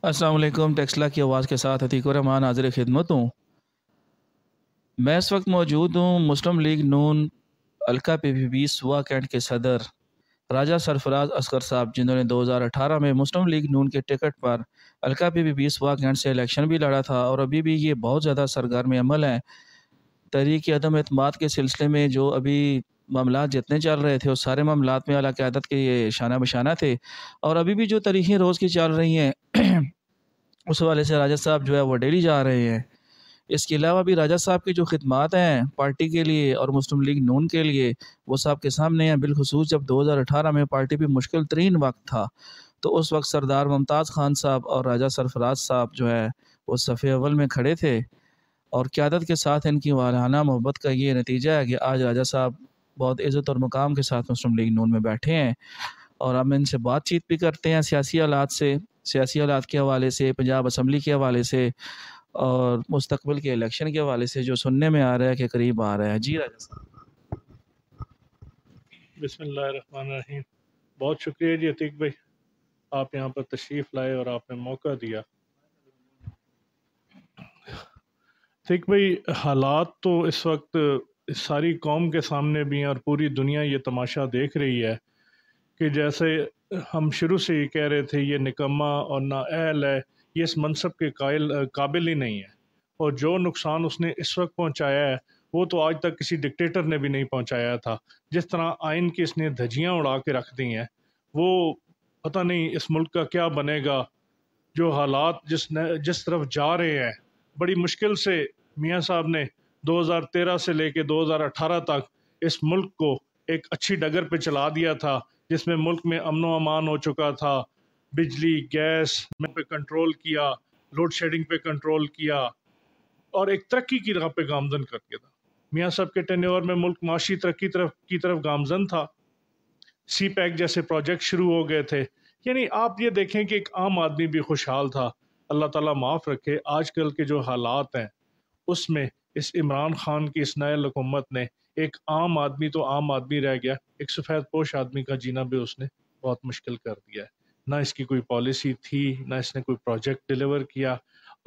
अस्सलाम वालेकुम। टेक्सला की आवाज़ के साथ अतीक रहमान हाज़िर खिदमत हूँ। मैं इस वक्त मौजूद हूँ मुस्लिम लीग नून हल्का PPP सुवा कैंट के सदर राजा सरफराज असगर साहब, जिन्होंने 2018 में मुस्लिम लीग नून के टिकट पर हल्का PPP सुवा कैंट से इलेक्शन भी लड़ा था और अभी भी ये बहुत ज़्यादा सरगर्म अमल हैं। तहरीक अदम एतमाद के सिलसिले में जो अभी मामला जितने चल रहे थे, उस सारे मामलात में आला क़यादत के ये शाना बशाना थे और अभी भी जो तारीखें रोज़ की चल रही हैं उस हवाले से राजा साहब जो है वो डेली जा रहे हैं। इसके अलावा भी राजा साहब की जो खिदमात हैं पार्टी के लिए और मुस्लिम लीग नून के लिए, वो साहब के सामने हैं। बिलखुसूस जब 2018 में पार्टी पे मुश्किल तरीन वक्त था, तो उस वक्त सरदार मुमताज़ खान साहब और राजा सरफराज साहब जो है वो सफ़े अव्वल में खड़े थे और क़यादत के साथ इनकी वाराना मोहब्बत का ये नतीजा है कि आज राजा साहब बहुत इज़्ज़त और मकाम के साथ मुस्लिम लीग नून में बैठे हैं और हम इनसे बातचीत भी करते हैं सियासी हालात के हवाले से, पंजाब असम्बली के हवाले से और मुस्तकबिल के इलेक्शन के हवाले से जो सुनने में आ रहा है कि करीब आ रहा है। जी राजा साहब। बिस्मिल्लाहिर्रहमानिर्रहीम। बहुत शुक्रिया जी अतीक भाई, आप यहाँ पर तशरीफ़ लाए और आपने मौका दिया। अतीक भाई, हालात तो इस वक्त इस सारी कौम के सामने भी हैं और पूरी दुनिया ये तमाशा देख रही है कि जैसे हम शुरू से ही कह रहे थे, ये निकम्मा और नाअहल है, ये इस मनसब के काबिल ही नहीं है और जो नुकसान उसने इस वक्त पहुँचाया है वो तो आज तक किसी डिक्टेटर ने भी नहीं पहुँचाया था। जिस तरह आइन की इसने धज्जियाँ उड़ा के रख दी हैं, वो पता नहीं इस मुल्क का क्या बनेगा। जो हालात जिस तरफ जा रहे हैं, बड़ी मुश्किल से मियाँ साहब ने 2013 से लेके 2018 तक इस मुल्क को एक अच्छी डगर पे चला दिया था, जिसमें मुल्क में अमन व अमान हो चुका था। बिजली, गैस पे कंट्रोल किया, लोड शेडिंग पे कंट्रोल किया और एक तरक्की की राह पे गामजन कर दिया था। मियाँ साहब के टेन्योर में मुल्क माशी तरक्की की तरफ गामजन था। सी पैक जैसे प्रोजेक्ट शुरू हो गए थे। यानी आप ये देखें कि एक आम आदमी भी खुशहाल था। अल्लाह ताला माफ़ रखे, आजकल के जो हालात हैं उसमें इस इमरान खान की इस नए हुकूमत ने एक आम आदमी तो आम आदमी रह गया, एक सफ़ेद पोश आदमी का जीना भी उसने बहुत मुश्किल कर दिया है। ना इसकी कोई पॉलिसी थी, ना इसने कोई प्रोजेक्ट डिलीवर किया।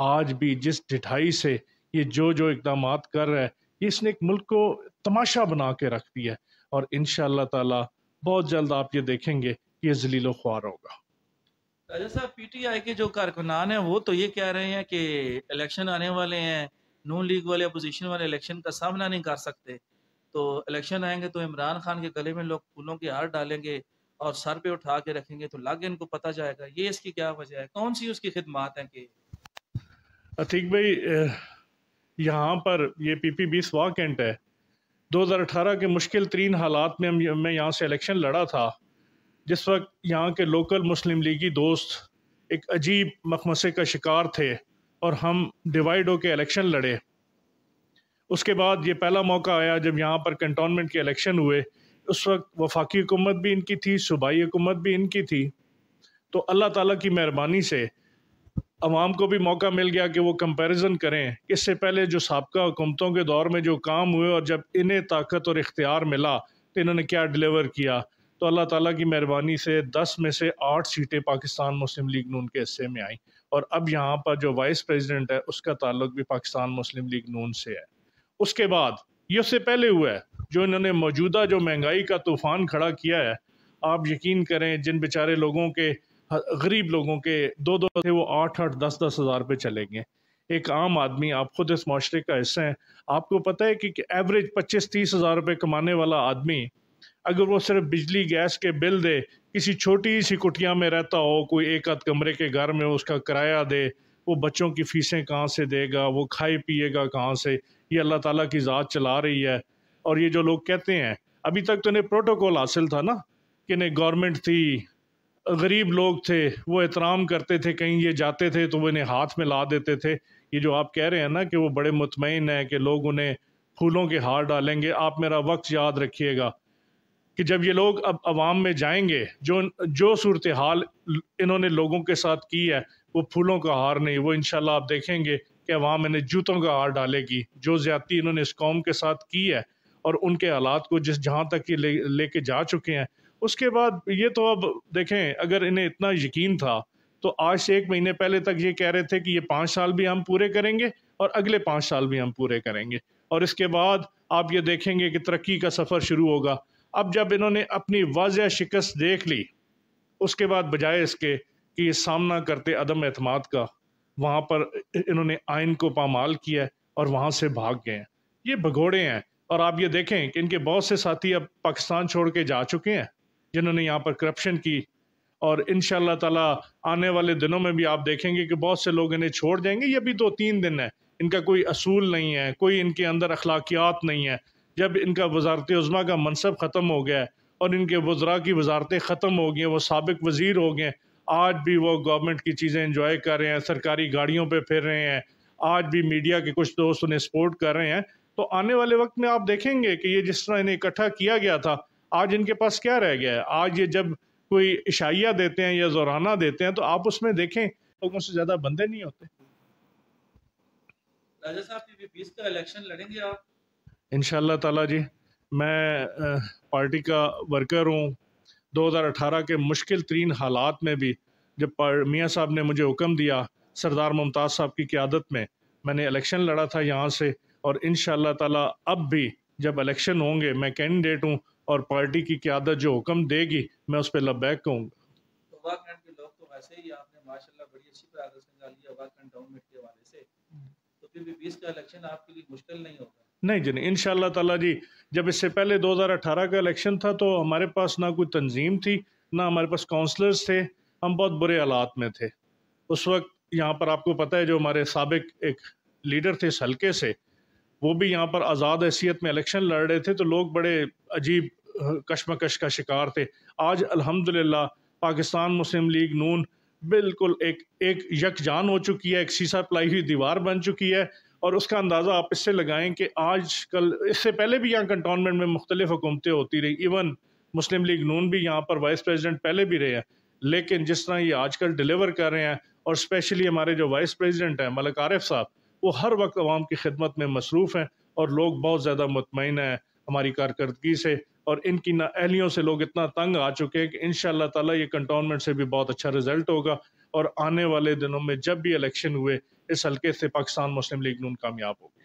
आज भी जिस ढिठाई से ये जो इकदामात कर रहा है, ये इसने एक मुल्क को तमाशा बना के रख दिया है और इंशाअल्लाह ताला बहुत जल्द आप ये देखेंगे कि ये ज़लील ख्वार होगा। राजा साहब, PTI के जो कारकुनान हैं वो तो ये कह रहे हैं कि इलेक्शन आने वाले हैं, नून लीग वाले अपोजिशन वाले इलेक्शन का सामना नहीं कर सकते, तो इलेक्शन आएंगे तो इमरान खान के गले में लोग फूलों के हार डालेंगे और सर पे उठा के रखेंगे तो लागे इनको पता जाएगा। ये इसकी क्या वजह है, कौन सी उसकी खिदमात हैं कि अतीक भाई, यहाँ पर ये PPP सुवा कैंट है। 2018 के मुश्किल तरीन हालात में मैं यहाँ से इलेक्शन लड़ा था, जिस वक्त यहाँ के लोकल मुस्लिम लीगी दोस्त एक अजीब मखमसे का शिकार थे और हम डिवाइड होकर इलेक्शन लड़े। उसके बाद ये पहला मौका आया जब यहाँ पर कंटोनमेंट के इलेक्शन हुए। उस वक्त वफाकी हुकूमत भी इनकी थी, सूबाई हुकूमत भी इनकी थी। तो अल्लाह ताला की मेहरबानी से अवाम को भी मौका मिल गया कि वो कंपैरिजन करें इससे पहले जो साबका हुकूमतों के दौर में जो काम हुए और जब इन्हें ताकत और इख्तियार मिला तो इन्होंने क्या डिलीवर किया। तो अल्लाह ताला की मेहरबानी से 10 में से 8 सीटें पाकिस्तान मुस्लिम लीग नून के हिस्से में आई और अब यहाँ पर जो वाइस प्रेसिडेंट है उसका ताल्लुक भी पाकिस्तान मुस्लिम लीग नून से है। उसके बाद ये उससे पहले हुआ है जो इन्होंने मौजूदा जो महंगाई का तूफ़ान खड़ा किया है। आप यकीन करें, जिन बेचारे लोगों के, गरीब लोगों के दो थे वो 8-8 10-10 हज़ार पे चले गए। एक आम आदमी, आप खुद इस माशरे का हिस्सा हैं, आपको पता है कि एवरेज 25-30 हज़ार रुपये कमाने वाला आदमी अगर वो सिर्फ बिजली गैस के बिल दे, किसी छोटी सी कुटिया में रहता हो, कोई एक आध कमरे के घर में उसका किराया दे, वो बच्चों की फीसें कहाँ से देगा, वो खाए पिएगा कहाँ से। ये अल्लाह ताला की ज़ात चला रही है। और ये जो लोग कहते हैं, अभी तक तो इन्हें प्रोटोकॉल हासिल था ना कि इन्हें गवर्नमेंट थी, गरीब लोग थे, वो एहतराम करते थे, कहीं ये जाते थे तो वो इन्हें हाथ में ला देते थे। ये जो आप कह रहे हैं ना कि वो बड़े मुतमईन हैं कि लोग उन्हें फूलों के हार डालेंगे, आप मेरा वक्त याद रखिएगा कि जब ये लोग अब अवाम में जाएंगे, जो सूरत हाल इन्होंने लोगों के साथ की है वो फूलों का हार नहीं, वो इंशाल्लाह आप देखेंगे कि अवाम इन्हें जूतों का हार डालेगी। जो ज़्यादती इन्होंने इस कौम के साथ की है और उनके हालात को जिस जहाँ तक ये लेके जा चुके हैं, उसके बाद ये तो अब देखें, अगर इन्हें इतना यकीन था تو آج سے 1 مہینے پہلے تک یہ کہہ رہے تھے کہ یہ 5 سال بھی ہم پورے کریں گے اور اگلے 5 سال بھی ہم پورے کریں گے، اور اس کے بعد آپ یہ دیکھیں گے کہ ترقی کا سفر شروع ہوگا۔ اب جب انہوں نے اپنی واضح شکست دیکھ لی، اس کے بعد بجائے اس کے کہ یہ سامنا کرتے عدم اعتماد کا، وہاں پر انہوں نے آئین کو پامال کیا ہے اور وہاں سے بھاگ گئے ہیں۔ یہ بھگوڑے ہیں، اور آپ یہ دیکھیں کہ ان کے بہت سے ساتھی اب پاکستان چھوڑ کے جا چکے ہیں جنہوں نے یہاں پر کرپشن کی، اور انشاءاللہ تعالی آنے والے دنوں میں بھی آپ دیکھیں گے کہ بہت سے لوگ انہیں چھوڑ جائیں گے۔ یہ بھی 2-3 دن ہے، ان کا کوئی اصول نہیں ہے، کوئی ان کے اندر اخلاقیات نہیں ہے۔ جب ان کا وزارت عظمیٰ کا منصب ختم ہو گیا ہے اور ان کے وزراء کی وزارتیں ختم ہو گئی ہیں، وہ سابق وزیر ہو گئے ہیں، آج بھی وہ گورنمنٹ کی چیزیں انجوائے کر رہے ہیں، سرکاری گاڑیوں پہ پھر رہے ہیں، آج بھی میڈیا کے کچھ دوست انہیں سپورٹ کر رہے ہیں، تو آنے والے وقت میں آپ دیکھیں گے کہ یہ جس طرح انہیں اکٹھا کیا گیا تھا، آج ان کے پاس کیا رہ گیا ہے؟ آج یہ جب کوئی عشائیہ دیتے ہیں یا زورانہ دیتے ہیں تو آپ اس میں دیکھیں لوگوں سے زیادہ بندے نہیں ہوتے۔ راجہ صاحب PPPs کا الیکشن لڑیں گے آپ؟ انشاءاللہ تعالیٰ جی، میں پارٹی کا ورکر ہوں۔ 2018 کے مشکل ترین حالات میں بھی جب میاں صاحب نے مجھے حکم دیا، سردار ممتاز صاحب کی قیادت میں نے الیکشن لڑا تھا یہاں سے، اور انشاءاللہ تعالیٰ اب بھی جب الیکشن ہوں گے میں کینڈیڈیٹ ہوں، اور پارٹی کی قیادت جو حکم دے گی میں اس پہ لبیک کہوں گا۔ تو واقعات کے لوگ تو ویسے ہی آپ نے ماشاءاللہ بڑی اچھی پروگرس نکالی ہے واقعات ڈاؤنمنٹ کے حوالے سے، تو PPPs کا الیکشن آپ کے لیے مشکل نہیں ہوگا؟ نہیں جی نہیں، انشاءاللہ تعالیٰ جی، جب اس سے پہلے 2018 کا الیکشن تھا تو ہمارے پاس نہ کوئی تنظیم تھی، نہ ہمارے پاس کونسلرز تھے، ہم بہت برے حالات میں تھے اس وقت۔ یہاں پر آپ کو پتہ ہے جو ہمارے سابق ایک لیڈر تھے اس حلقے سے، وہ بھی یہاں پر آزاد حیثیت میں الیکشن لڑ رہے تھے، تو لوگ بڑے عجیب کشمکش کا شکار تھے۔ آج الحمدللہ پاکستان مسلم لیگ نون بالکل ایک یکجان ہو چکی ہے، ایک سیسا پلائی ہوئی دیوار بن چکی ہے، اور اس کا اندازہ آپ اس سے لگائیں کہ آج کل، اس سے پہلے بھی یہاں کنٹونمنٹ میں مختلف حکومتیں ہوتی رہی، ایون مسلم لیگ نون بھی یہاں پر وائس پریزیڈنٹ پہلے بھی رہے ہیں، لیکن جس طرح یہ آج کل ڈیلیور کر رہے ہیں، اور اسپیشلی ہمارے جو وائس پریزیڈنٹ ہیں ملک عارف صاحب، وہ ہر وقت عوام کی خدمت میں مصروف ہیں، اور لوگ بہت زیادہ مطمئن ہیں ہماری کارکردگی سے، اور ان کی نااہلیوں سے لوگ اتنا تنگ آ چکے ہیں کہ انشاءاللہ تعالیٰ یہ کنٹونمنٹ سے بھی بہت اچھا رزلٹ ہوگا، اور آنے والے دنوں میں جب بھی الیکشن ہوئے اس حلقے سے پاکستان مسلم لیگ نون کامیاب ہوگی۔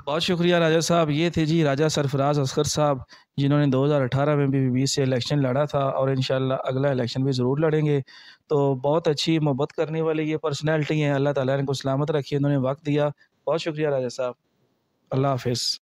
بہت شکریہ راجہ صاحب۔ یہ تھے جی راجہ سرفراز اصغر صاحب، جنہوں نے 2018 میں PPP سے الیکشن لڑا تھا، اور انشاءاللہ اگلا الیکشن بھی ضرور لڑیں گے۔ تو بہت اچھی محبت کرنے والی یہ پرسنالٹی ہیں، اللہ تعالیٰ نے کو سلامت رکھی، انہوں نے وقت دیا۔ بہت شکریہ راجہ صاحب، اللہ حافظ۔